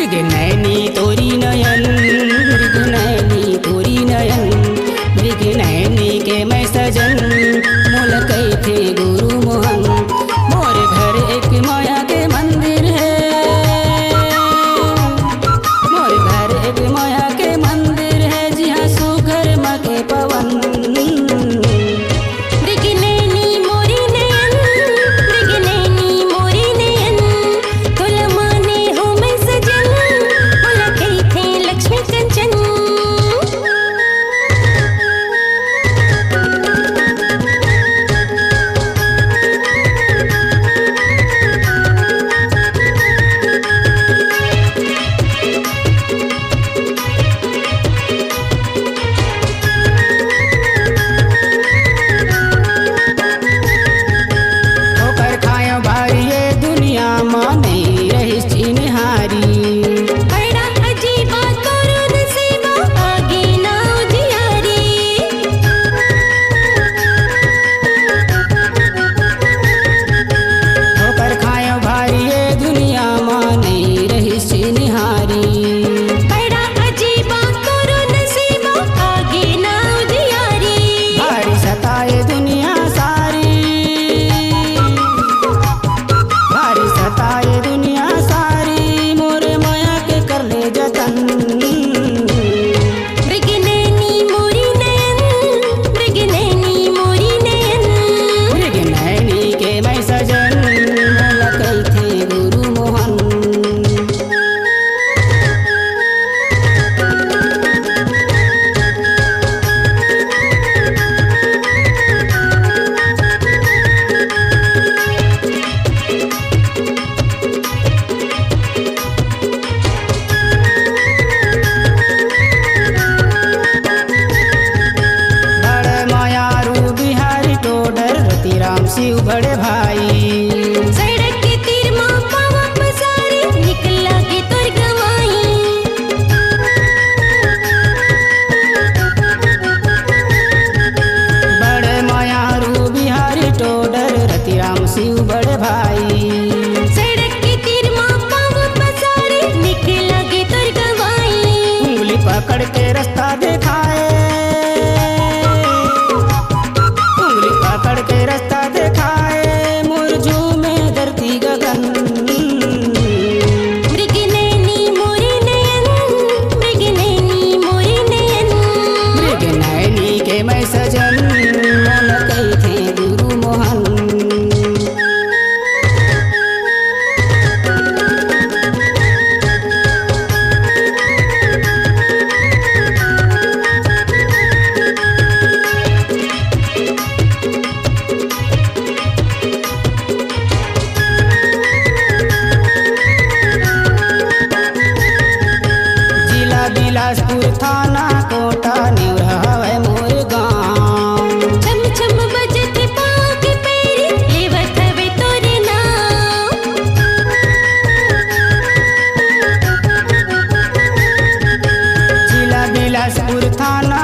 मृगनयनी तोरी नयन, मृगनयनी तोरी नयन, मृगनयनी के मैं सजन मोल कैथे गुरु मोहन। मोर घर एक माया के मंदिर है, मोर घर एक माया के मंदिर है, जिहाँ सुघर मके पवन। शिव बड़े भाई सड़क के तीर माँ पावा पसारी, निकला के तोर गवाई। बड़े मायारू बिहारी टोडर रतिराम शिव बड़े भाई। सड़क के तीर माँ पावा पसारी, निकला के तोर गवाई। उंगली पकड़ के रास्ता दिखाए, उंगली पकड़ के रास्ता दिखाए, मुरझू में धरती गगन। मृगनयनी मोरी नयन, मृगनयनी मोरी नयन, मृगनयनी के मैं सजन मोल कैथे गुरु मोहन। बिलासपुर थाना कोटा नेवरा हवे मोर गाँव। छम छम बजत पाँव के पैरी, लेवत हवे तोरे नाम। जिला बिलासपुर थाना